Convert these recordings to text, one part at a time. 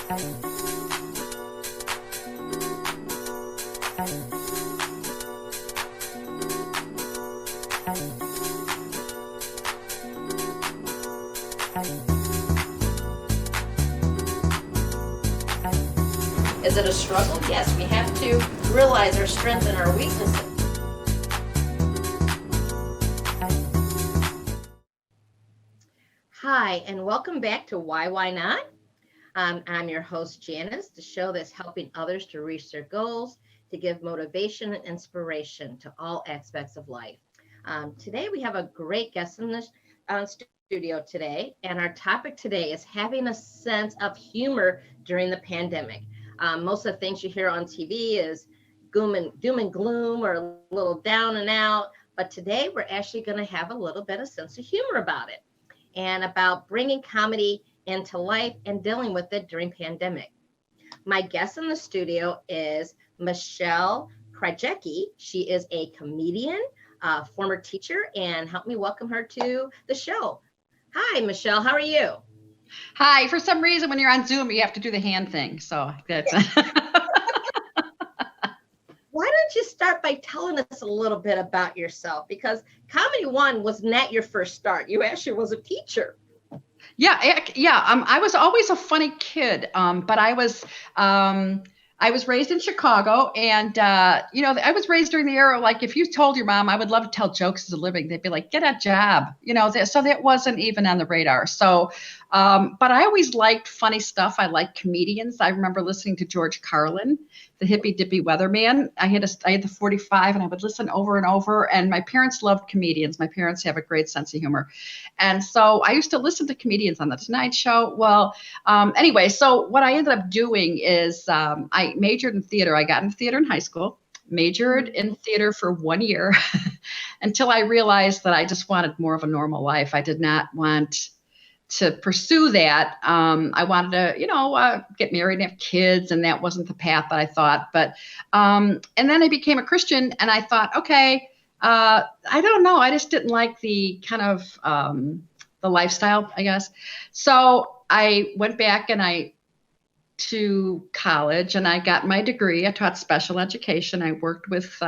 Is it a struggle? Yes, we have to realize our strengths and our weaknesses. Hi, and welcome back to Why Not? I'm your host, Janice, the show that's helping others to reach their goals, to give motivation and inspiration to all aspects of life. Today, we have a great guest in the studio today, and our topic today is having a sense of humor during the pandemic. Most of the things you hear on TV is doom and gloom or a little down and out, but today we're actually going to have a little bit of sense of humor about it and about bringing comedy into life and dealing with it during pandemic. My guest in the studio is Michelle Krajecki. She is a comedian, former teacher, and help me welcome her to the show. Hi, Michelle. How are you? Hi. For some reason, when you're on Zoom, you have to do the hand thing. So that's. Why don't you start by telling us a little bit about yourself? Because Comedy One was not your first start. You actually was a teacher. Yeah. I was always a funny kid, but I was raised in Chicago, and I was raised during the era like if you told your mom I would love to tell jokes as a living, they'd be like, get a job, so that wasn't even on the radar. So, but I always liked funny stuff. I liked comedians. I remember listening to George Carlin, the hippy dippy weatherman. I had the 45, and I would listen over and over. And my parents loved comedians. My parents have a great sense of humor, and so I used to listen to comedians on the Tonight Show. Well, anyway, so what I ended up doing is I majored in theater. I got into theater in high school, majored in theater for 1 year until I realized that I just wanted more of a normal life. I did not want to pursue that. I wanted to, get married and have kids, and that wasn't the path that I thought. But and then I became a Christian, and I thought, okay, I don't know. I just didn't like the kind of the lifestyle, I guess. So I went back to college, and I got my degree. I taught special education. I worked with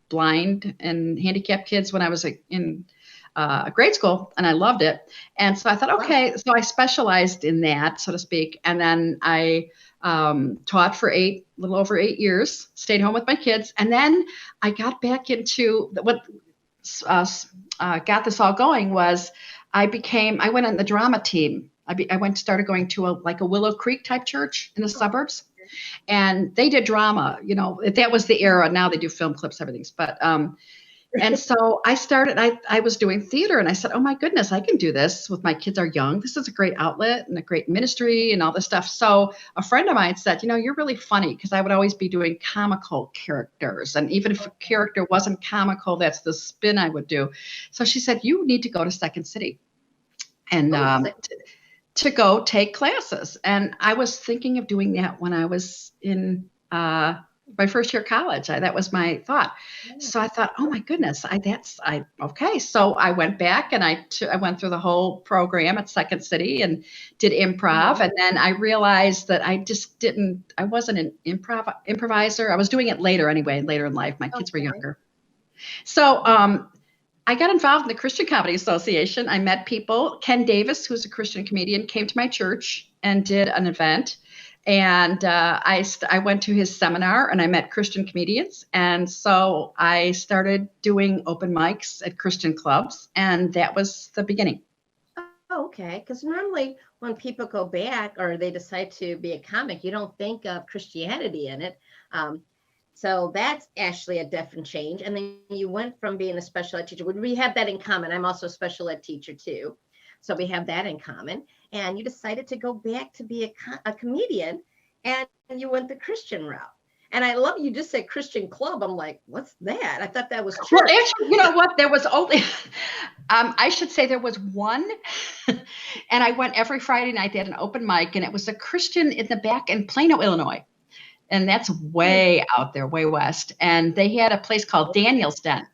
blind and handicapped kids when I was in grade school, and I loved it. And so I thought, okay, so I specialized in that, so to speak. And then I taught for a little over 8 years, stayed home with my kids. And then I got back into what got this all going was I went on the drama team. I started going to a Willow Creek type church in the suburbs, and they did drama. That was the era. Now they do film clips, everything's. But and so I started. I was doing theater, and I said, "Oh my goodness, I can do this with my kids are young. This is a great outlet and a great ministry and all this stuff." So a friend of mine said, "You're really funny," because I would always be doing comical characters, and even if a character wasn't comical, that's the spin I would do. So she said, "You need to go to Second City." And to go take classes. And I was thinking of doing that when I was in my first year of college. That was my thought. So I thought, oh my goodness, okay. So I went back, and I went through the whole program at Second City and did improv. And then I realized that I wasn't an improviser. I was doing it later anyway, later in life. My kids were younger. So I got involved in the Christian Comedy Association. I met people. Ken Davis, who's a Christian comedian, came to my church and did an event. And I went to his seminar, and I met Christian comedians. And so I started doing open mics at Christian clubs. And that was the beginning. Oh, okay. Because normally when people go back or they decide to be a comic, you don't think of Christianity in it. So that's actually a different change. And then you went from being a special ed teacher. We have that in common. I'm also a special ed teacher too. So we have that in common. And you decided to go back to be a comedian, and you went the Christian route. And I love you just said Christian club. I'm like, what's that? I thought that was church. Well, actually, you know what? There was only, I should say there was one. And I went every Friday night. They had an open mic, and it was a Christian in the back in Plano, Illinois. And that's way out there, way west. And they had a place called Daniel's Den.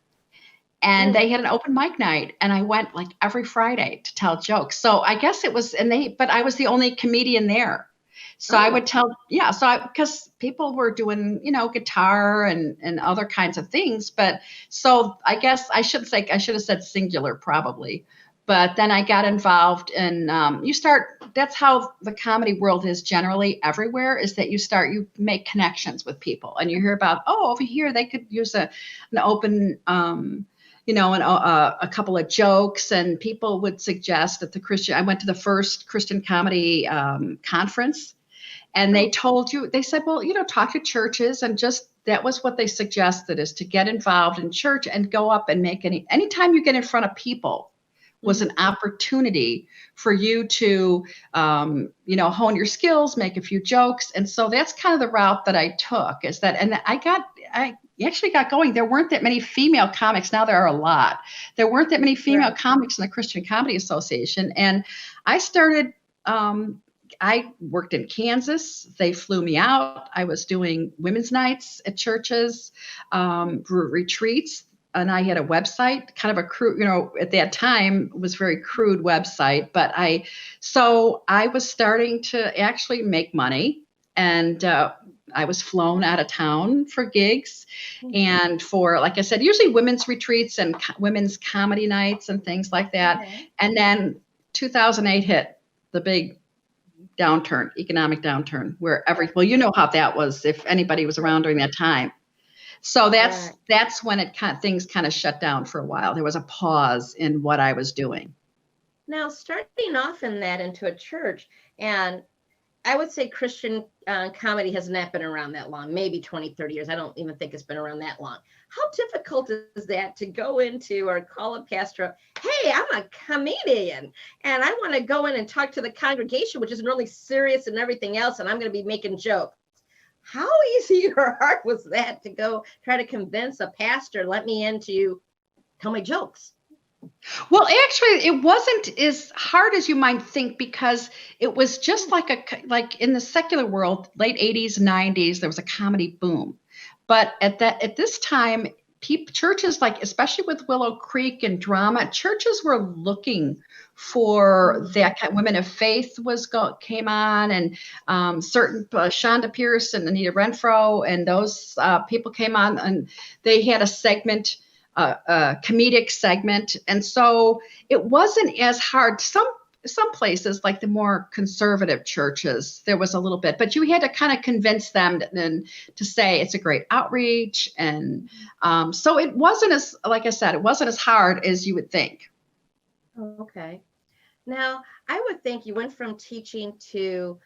And they had an open mic night, and I went like every Friday to tell jokes. So I guess it was, but I was the only comedian there. So I would tell, because people were doing, guitar and other kinds of things. But so I guess I should have said singular probably. But then I got involved in, that's how the comedy world is generally everywhere, is that you make connections with people and you hear about, oh, over here, they could use an open, a couple of jokes, and people would suggest that I went to the first Christian comedy conference, and they said, well, talk to churches, and that was what they suggested, is to get involved in church and go up and make anytime you get in front of people was an opportunity for you to, hone your skills, make a few jokes. And so that's kind of the route that I took, and I actually got going. There weren't that many female comics. Now there are a lot. There weren't that many female comics in the Christian Comedy Association. And I started, I worked in Kansas. They flew me out. I was doing women's nights at churches, retreats. And I had a website, kind of a crude, at that time it was very crude website, but I was starting to actually make money, and I was flown out of town for gigs and for, like I said, usually women's retreats and women's comedy nights and things like that. Okay. And then 2008 hit, the big economic downturn, where you know how that was, if anybody was around during that time. So that's when things kind of shut down for a while. There was a pause in what I was doing. Now, starting off in that into a church, and I would say Christian comedy has not been around that long, maybe 20, 30 years. I don't even think it's been around that long. How difficult is that to go into or call a pastor, hey, I'm a comedian and I want to go in and talk to the congregation, which is really serious and everything else, and I'm going to be making jokes. How easy or hard was that to go try to convince a pastor, let me in to tell my jokes? Well, actually, it wasn't as hard as you might think, because it was just like in the secular world, late 80s, 90s, there was a comedy boom. But at this time, churches, especially with Willow Creek and drama, churches were looking for that kind. Women of Faith came on, and certain Shonda Pierce and Anita Renfro and those people came on, and they had a segment, a comedic segment, and so it wasn't as hard. Some places, like the more conservative churches, there was a little bit, but you had to kind of convince them to say it's a great outreach, and so it wasn't as, like I said, it wasn't as hard as you would think. Okay. Now, I would think you went from teaching to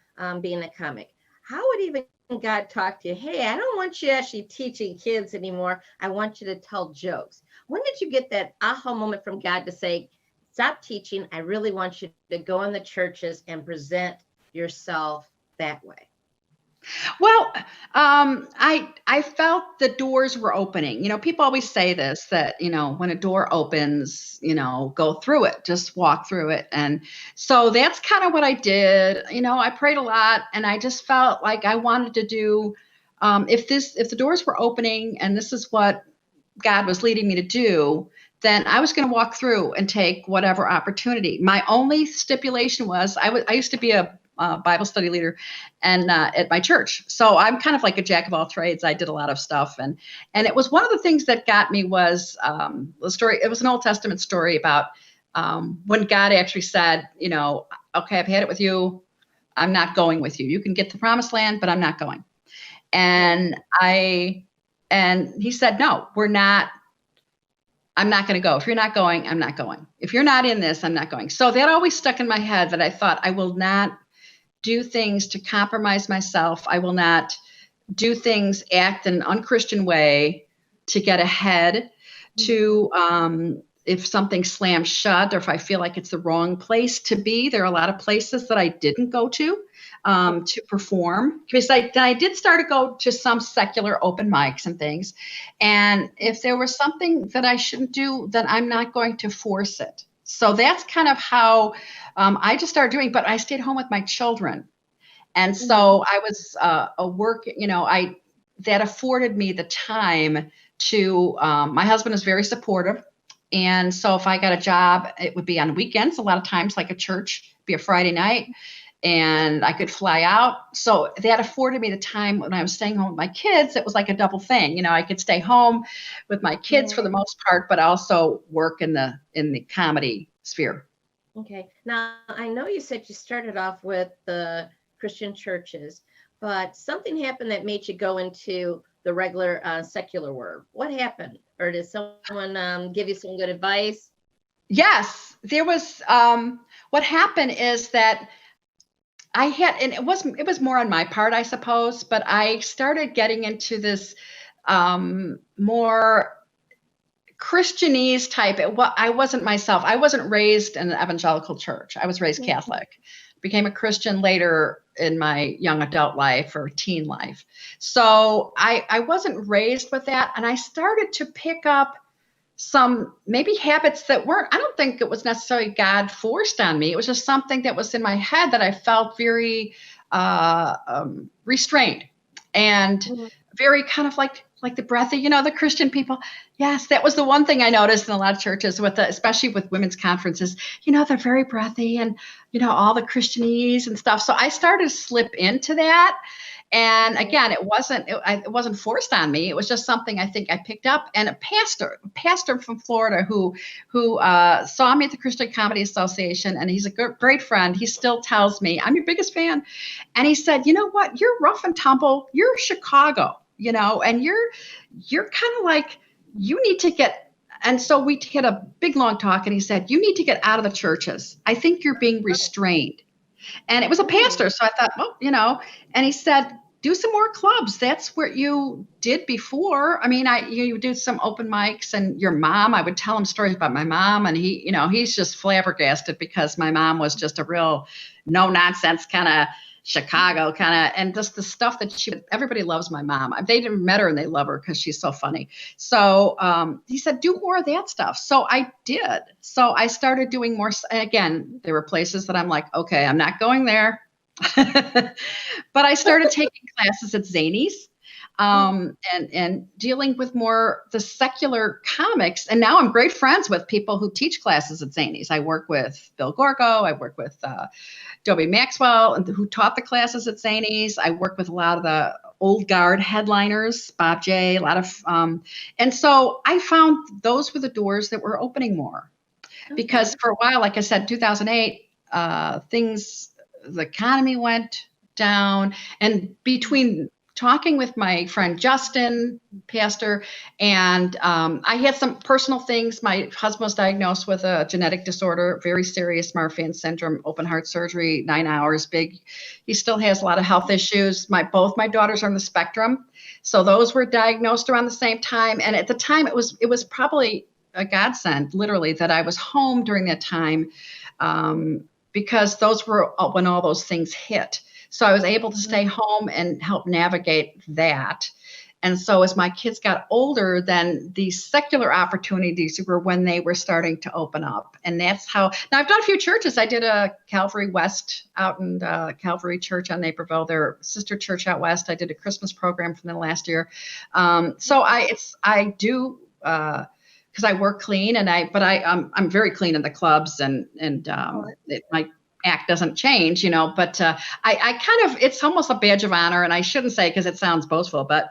being a comic. How would even God talk to you? Hey, I don't want you actually teaching kids anymore. I want you to tell jokes. When did you get that aha moment from God to say, stop teaching. I really want you to go in the churches and present yourself that way? Well, I felt the doors were opening. People always say this, that, when a door opens, go through it, just walk through it. And so that's kind of what I did. I prayed a lot, and I just felt like I wanted to do, if the doors were opening and this is what God was leading me to do, then I was going to walk through and take whatever opportunity. My only stipulation was I used to be a Bible study leader and at my church. So I'm kind of like a jack of all trades. I did a lot of stuff. And it was one of the things that got me was the story. It was an Old Testament story about when God actually said, okay, I've had it with you. I'm not going with you. You can get the promised land, but I'm not going. And he said, no, I'm not going to go. If you're not going, I'm not going. If you're not in this, I'm not going. So that always stuck in my head, that I thought, I will not do things to compromise myself. I will not do things, act in an unchristian way to get ahead, to if something slams shut, or if I feel like it's the wrong place to be. There are a lot of places that I didn't go to perform, because I did start to go to some secular open mics and things. And if there was something that I shouldn't do, then I'm not going to force it. So that's kind of how I just started doing, but I stayed home with my children. And so I was that afforded me the time to, my husband is very supportive. And so if I got a job, it would be on weekends, a lot of times, like a church, be a Friday night. and I could fly out. So that afforded me the time when I was staying home with my kids. It was like a double thing. You know, I could stay home with my kids for the most part, but also work in the comedy sphere. Okay. Now, I know you said you started off with the Christian churches, but something happened that made you go into the regular secular world. What happened? Or did someone give you some good advice? Yes, there was. What happened is that I had, and it was more on my part, I suppose, but I started getting into this more Christianese type. I wasn't myself. I wasn't raised in an evangelical church. I was raised Catholic. Became a Christian later in my young adult life or teen life. So I wasn't raised with that. And I started to pick up some maybe habits that weren't, I don't think it was necessarily God forced on me. It was just something that was in my head that I felt very restrained and very kind of like the breathy, you know, the Christian people. Yes, that was the one thing I noticed in a lot of churches with especially with women's conferences, you know, they're very breathy and, you know, all the Christianese and stuff. So I started to slip into that. And again, it wasn't forced on me. It was just something I think I picked up. And a pastor from Florida who saw me at the Christian Comedy Association, and he's a great friend. He still tells me, I'm your biggest fan. And he said, you know what? You're rough and tumble. You're Chicago, you know, and you're kind of like, you need to get. And so we had a big long talk, and he said, you need to get out of the churches. I think you're being restrained. And it was a pastor. So I thought, well, you know, and he said, do some more clubs. That's what you did before. I mean, you did some open mics, and your mom, I would tell him stories about my mom, and he, you know, he's just flabbergasted because my mom was just a real no nonsense kind of Chicago kind of, and just the stuff that everybody loves my mom. They didn't met her and they love her because she's so funny. So he said, do more of that stuff. So I did. So I started doing more. Again, there were places that I'm like, okay, I'm not going there. But I started taking classes at Zanies. And dealing with more the secular comics. And now I'm great friends with people who teach classes at Zanies. I work with Bill Gorgo. I work with Dobie Maxwell, who taught the classes at Zanies. I work with a lot of the old guard headliners, Bob J, a lot of, and so I found those were the doors that were opening more. Because for a while, like I said, 2008, the economy went down, and between talking with my friend Justin, pastor, and I had some personal things. My husband was diagnosed with a genetic disorder, very serious Marfan syndrome, open heart surgery, 9 hours, big. He still has a lot of health issues. Both my daughters are on the spectrum. So those were diagnosed around the same time. And at the time, it was probably a godsend, literally, that I was home during that time because those were when all those things hit. So I was able to stay home and help navigate that. And so as my kids got older, then the secular opportunities were when they were starting to open up. And that's how, now I've done a few churches. I did a Calvary West out in Calvary Church on Naperville, their sister church out west. I did a Christmas program from them last year. So I do, because I work clean, but I'm very clean in the clubs, and my act doesn't change, you know, but I kind of, it's almost a badge of honor, and I shouldn't say because it sounds boastful, but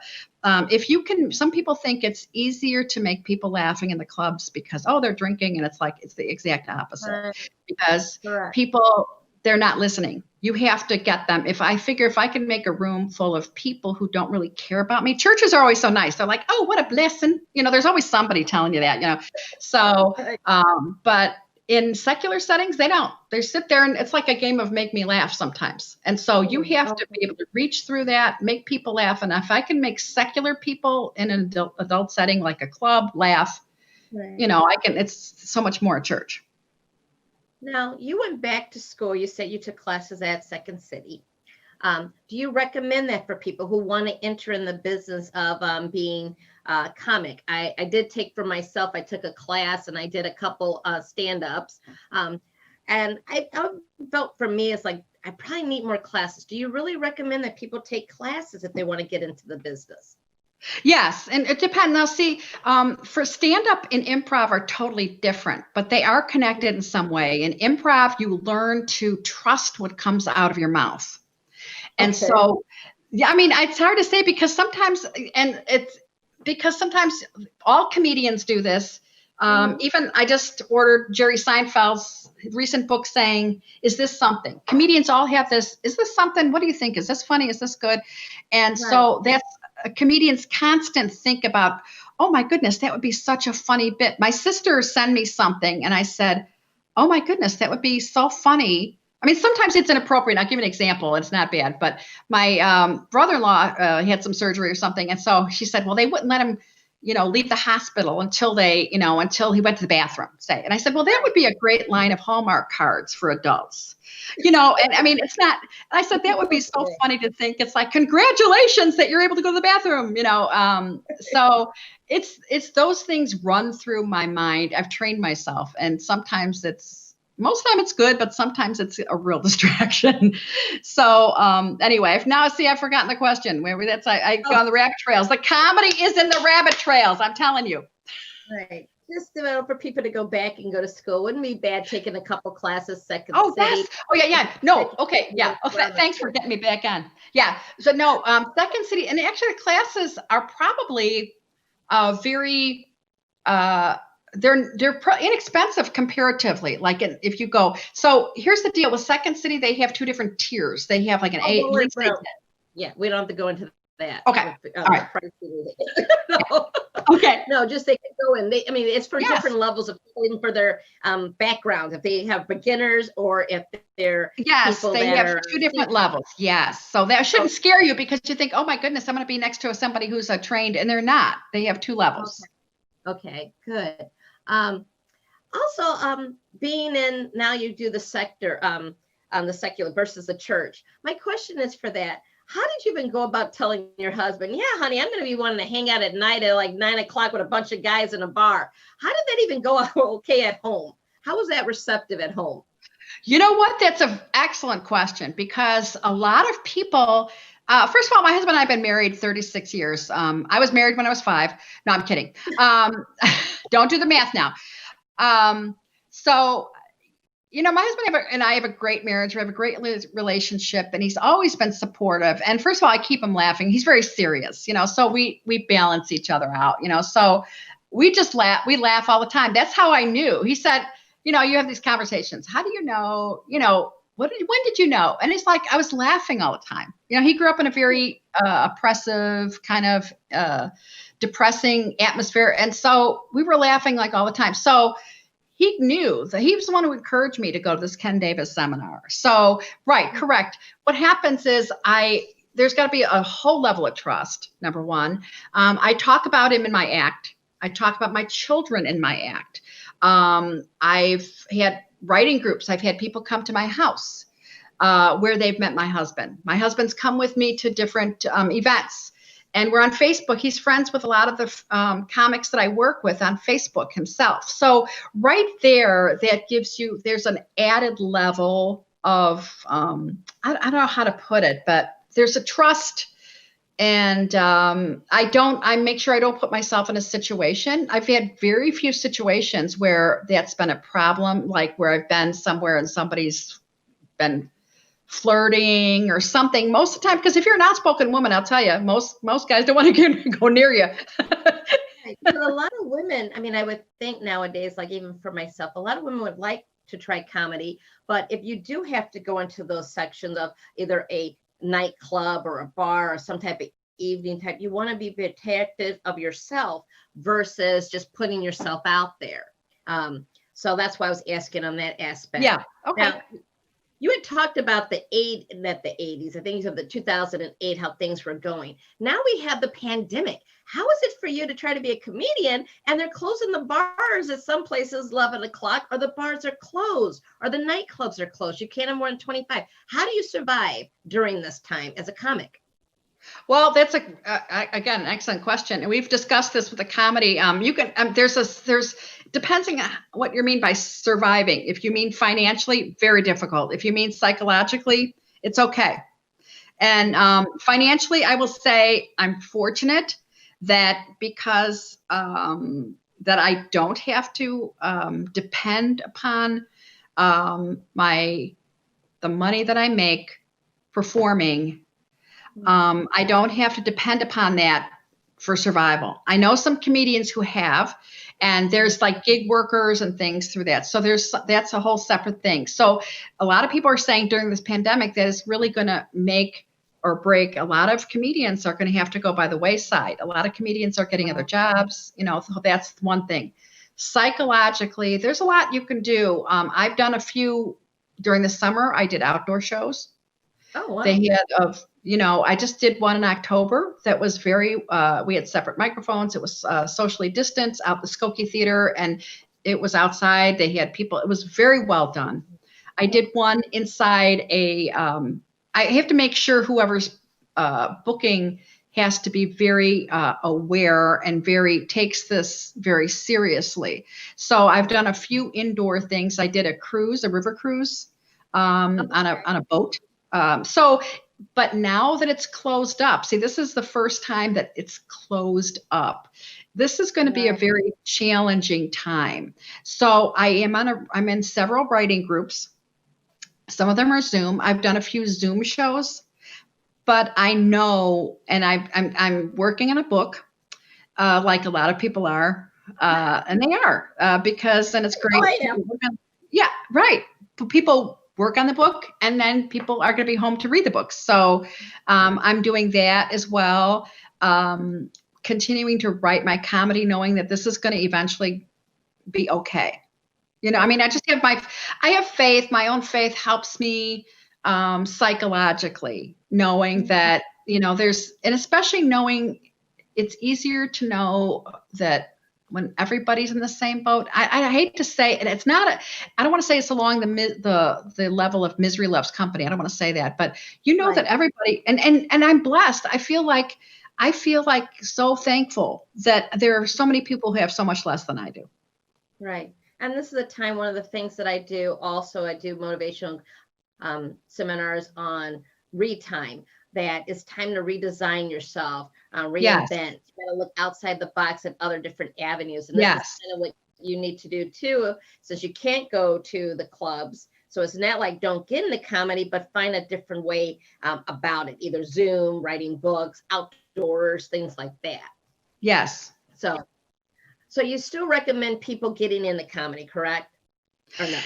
if you can, some people think it's easier to make people laughing in the clubs because, they're drinking, and it's the exact opposite because people, they're not listening. You have to get them. If I can make a room full of people who don't really care about me, churches are always so nice. They're like, oh, what a blessing. You know, there's always somebody telling you that, you know. So, but in secular settings, they don't. They sit there, and it's like a game of make me laugh sometimes. And so you have to be able to reach through that, make people laugh. And if I can make secular people in an adult setting, like a club, laugh, you know, it's so much more at church. Now, you went back to school. You said you took classes at Second City. Do you recommend that for people who want to enter in the business of being a comic? I did take for myself, I took a class and I did a couple stand-ups. And I felt for me, it's like, I probably need more classes. Do you really recommend that people take classes if they want to get into the business? Yes, and it depends. Now, see, for stand-up and improv are totally different, but they are connected in some way. In improv, you learn to trust what comes out of your mouth. And Okay. so, yeah, I mean, it's hard to say because sometimes, and it's because sometimes all comedians do this. Even I just ordered Jerry Seinfeld's recent book saying, "Is this something?" Comedians all have this. Is this something? What do you think? Is this funny? Is this good? And Right. so that's a comedian's constant think about, oh my goodness, that would be such a funny bit. My sister sent me something and I said, oh my goodness, that would be so funny. I mean, sometimes it's inappropriate. I'll give you an example. It's not bad, but my brother-in-law had some surgery or something. And so she said, well, they wouldn't let him, leave the hospital until until he went to the bathroom, say. And I said, well, that would be a great line of Hallmark cards for adults. And I mean, it's not, I said, that would be so funny to think. It's like, congratulations that you're able to go to the bathroom, so it's those things run through my mind. I've trained myself, and sometimes most of the time it's good, but sometimes it's a real distraction. So anyway, I've forgotten the question. I go on the rabbit trails. The comedy is in the rabbit trails. I'm telling you. Right. Just for people to go back and go to school. Wouldn't be bad taking a couple classes, Second Oh, City. yes. Oh, yeah. No. Okay. Yeah. Okay. Thanks for getting me back on. Yeah. So no, Second City, and actually the classes are probably very, they're inexpensive comparatively. Like if you go, so here's the deal with Second City, they have two different tiers. They have like an A. Yeah, we don't have to go into that. Okay. All right. No. Okay. No, just they can go in. It's for different levels of even for their backgrounds. If they have beginners or if they're they have two different levels. Yes. So that shouldn't scare you because you think, oh my goodness, I'm going to be next to somebody who's trained, and they're not. They have two levels. Okay, good. Also, being in now you do the sector on the secular versus the church. My question is for that. How did you even go about telling your husband, yeah, honey, I'm going to be wanting to hang out at night at like 9:00 with a bunch of guys in a bar? How did that even go out okay at home? How was that receptive at home? You know what? That's an excellent question because a lot of people, first of all, my husband and I have been married 36 years. I was married when I was 5. No, I'm kidding. Don't do the math now. So my husband and I have a great marriage. We have a great relationship, and he's always been supportive. And first of all, I keep him laughing. He's very serious, so we balance each other out, so we just laugh. We laugh all the time. That's how I knew. He said, you have these conversations. How do you know, when did you know? And it's like, I was laughing all the time. He grew up in a very oppressive kind of depressing atmosphere. And so we were laughing like all the time. So he knew that he was the one who encouraged me to go to this Ken Davis seminar. So, right, correct. What happens is there's got to be a whole level of trust, number one. I talk about him in my act. I talk about my children in my act. I've had writing groups. I've had people come to my house where they've met my husband. My husband's come with me to different events. And we're on Facebook. He's friends with a lot of the comics that I work with on Facebook himself. So right there, that gives you, there's an added level of, I don't know how to put it, but there's a trust. And I make sure I don't put myself in a situation. I've had very few situations where that's been a problem, like where I've been somewhere and somebody's been flirting or something most of the time, because if you're an outspoken woman, I'll tell you, most guys don't want to go near you. But a lot of women, I would think nowadays, like even for myself, a lot of women would like to try comedy, but if you do have to go into those sections of either a nightclub or a bar or some type of evening type, you want to be protective of yourself versus just putting yourself out there. So that's why I was asking on that aspect. Yeah. Okay. Now, you had talked about the 80s, I think you said the 2008, how things were going. Now we have the pandemic. How is it for you to try to be a comedian and they're closing the bars at some places 11 o'clock, or the bars are closed, or the nightclubs are closed? You can't have more than 25. How do you survive during this time as a comic? Well, that's again, an excellent question. And we've discussed this with the comedy. You can, there's depending on what you mean by surviving. If you mean financially, very difficult. If you mean psychologically, it's okay. And financially, I will say I'm fortunate that because that I don't have to depend upon the money that I make performing. I don't have to depend upon that for survival. I know some comedians who have, and there's like gig workers and things through that. So that's a whole separate thing. So a lot of people are saying during this pandemic that it's really going to make or break. A lot of comedians are going to have to go by the wayside. A lot of comedians are getting other jobs. So that's one thing. Psychologically, there's a lot you can do. I've done a few during the summer. I did outdoor shows. Oh, wow. They had I just did one in October that was we had separate microphones. It was socially distanced out the Skokie Theater, and it was outside. They had people. It was very well done. I did one inside I have to make sure whoever's booking has to be very aware and takes this very seriously. So I've done a few indoor things. I did a river cruise on a boat. But now that it's closed up, see, this is the first time that it's closed up. This is going to be a very challenging time. So I'm in several writing groups. Some of them are Zoom. I've done a few Zoom shows, but I know, and I'm working on a book, like a lot of people are, and they are, because then it's great. Oh, I am. Yeah, right. People work on the book, and then people are going to be home to read the books. So I'm doing that as well. Continuing to write my comedy, knowing that this is going to eventually be okay. I just have I have faith. My own faith helps me psychologically, knowing that, and especially knowing it's easier to know that when everybody's in the same boat. I hate to say, and it's not I don't want to say it's along the level of misery loves company. I don't want to say that, but that everybody, and I'm blessed. I feel like so thankful that there are so many people who have so much less than I do. Right. And this is a time, one of the things that I do also, I do motivational seminars on read time. That it's time to redesign yourself, reinvent. Yes. You got to look outside the box at other different avenues. And this is kind of what you need to do too, since you can't go to the clubs. So it's not like don't get into comedy, but find a different way about it, either Zoom, writing books, outdoors, things like that. Yes. So you still recommend people getting into comedy, correct? Or no?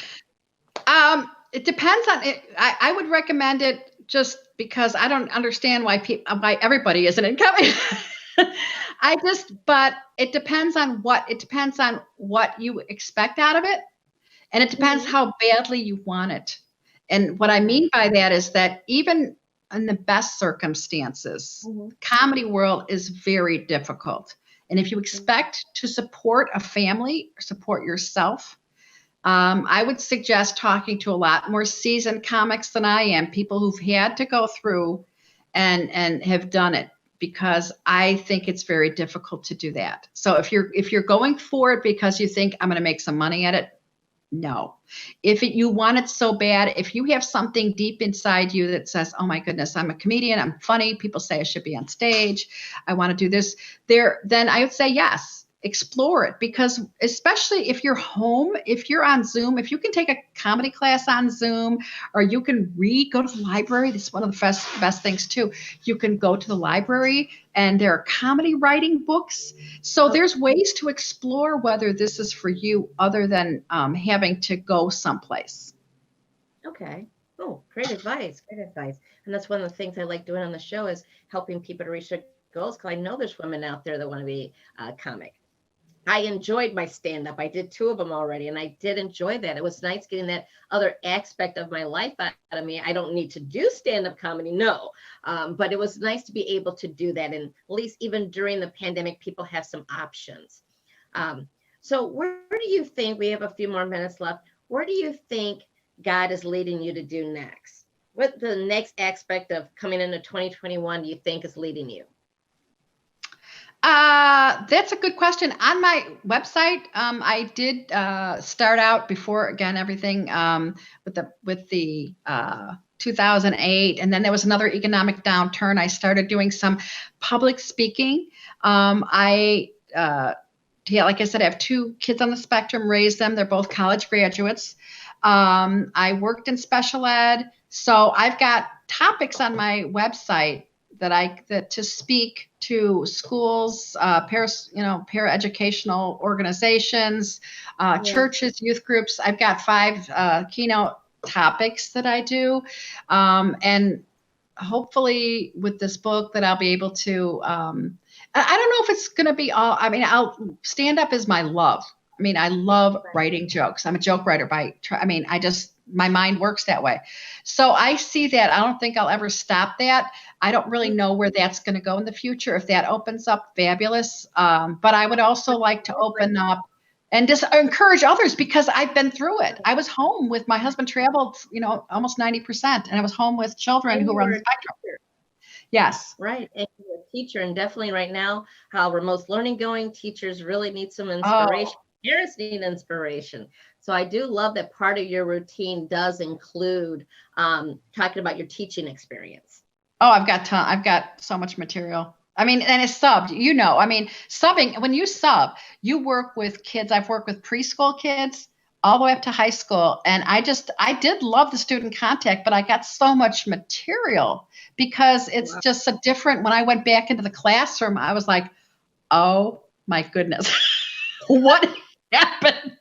It depends on it. I would recommend it just because I don't understand why everybody isn't in comedy. But it depends on what you expect out of it. And it depends how badly you want it. And what I mean by that is that even in the best circumstances, comedy world is very difficult. And if you expect to support a family, or support yourself, I would suggest talking to a lot more seasoned comics than I am, people who've had to go through and have done it, because I think it's very difficult to do that. So if you're going for it because you think I'm going to make some money at it, no. If you want it so bad, if you have something deep inside you that says, oh my goodness, I'm a comedian, I'm funny, people say I should be on stage, I want to do this, then I would say yes, explore it. Because especially if you're home, if you're on Zoom, if you can take a comedy class on Zoom, or you can go to the library. This is one of the best things too. You can go to the library and there are comedy writing books. So there's ways to explore whether this is for you other than having to go someplace. Okay. Oh, great advice. Great advice. And that's one of the things I like doing on the show is helping people to reach their goals, because I know there's women out there that want to be a comic. I enjoyed my stand-up. I did 2 of them already, and I did enjoy that. It was nice getting that other aspect of my life out of me. I don't need to do stand-up comedy, no. But it was nice to be able to do that. And at least even during the pandemic, people have some options. So where do you think, we have a few more minutes left, where do you think God is leading you to do next? What the next aspect of coming into 2021 do you think is leading you? That's a good question. On my website, I did start out before, again, everything with the 2008. And then there was another economic downturn. I started doing some public speaking. Yeah, like I said, I have 2 kids on the spectrum, raised them. They're both college graduates. I worked in special ed. So I've got topics on my website that to speak to schools, paraeducational organizations, churches, youth groups. I've got 5 keynote topics that I do. And hopefully with this book that I'll be able to, I don't know if it's going to be all, stand up is my love. I mean, I love writing jokes. I'm a joke writer my mind works that way. So I see that. I don't think I'll ever stop that. I don't really know where that's going to go in the future. If that opens up, fabulous. But I would also like to open up and just encourage others, because I've been through it. I was home with my husband, traveled, almost 90%, and I was home with children who were on the spectrum. Yes. Right. And you're a teacher, and definitely right now, how remote learning going, teachers really need some inspiration. Parents need inspiration. So I do love that part of your routine does include talking about your teaching experience. Oh, I've got so much material. And it's subbed, subbing, when you sub, you work with kids. I've worked with preschool kids all the way up to high school. And I did love the student contact, but I got so much material because it's just so different. When I went back into the classroom, I was like, oh my goodness, what happened?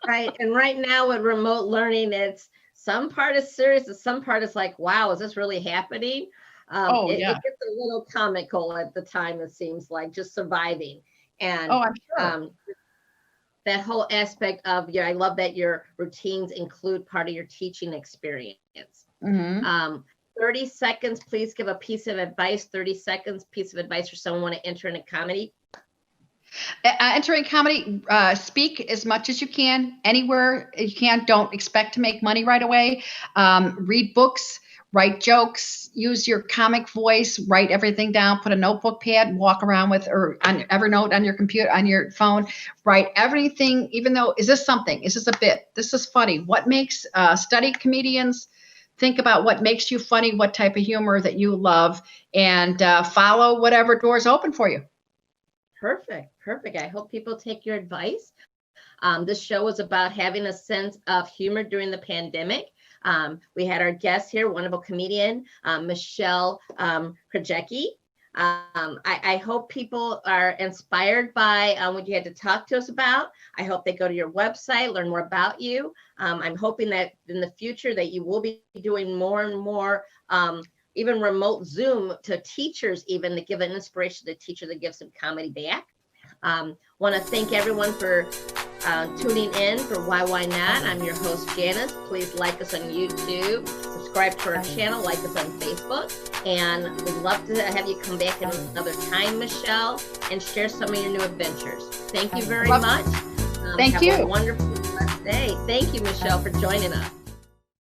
Right. And right now with remote learning, it's some part is serious and some part is like, wow, is this really happening? It gets a little comical at the time, it seems like, just surviving. And I'm sure. That whole aspect of, I love that your routines include part of your teaching experience. Mm-hmm. 30 seconds, please give a piece of advice. 30 seconds, piece of advice for someone want to enter into comedy. Entering comedy, speak as much as you can, anywhere you can. Don't expect to make money right away. Read books, write jokes, use your comic voice, write everything down, put a notebook pad, walk around with, or on Evernote on your computer, on your phone, write everything, even though, is this something? Is this a bit? This is funny. What makes, study comedians, think about what makes you funny, what type of humor that you love, and follow whatever doors open for you. Perfect. I hope people take your advice. This show is about having a sense of humor during the pandemic. We had our guest here, wonderful comedian, Michelle Krajecki. I hope people are inspired by what you had to talk to us about. I hope they go to your website, learn more about you. I'm hoping that in the future that you will be doing more and more even remote Zoom to teachers, even to give an inspiration to teachers that give some comedy back. Want to thank everyone for tuning in for Why Not. I'm your host, Janice. Please like us on YouTube, subscribe to our channel, like us on Facebook, and we'd love to have you come back another time, Michelle, and share some of your new adventures. Thank you very much. Thank you. Have a wonderful day. Thank you, Michelle, for joining us.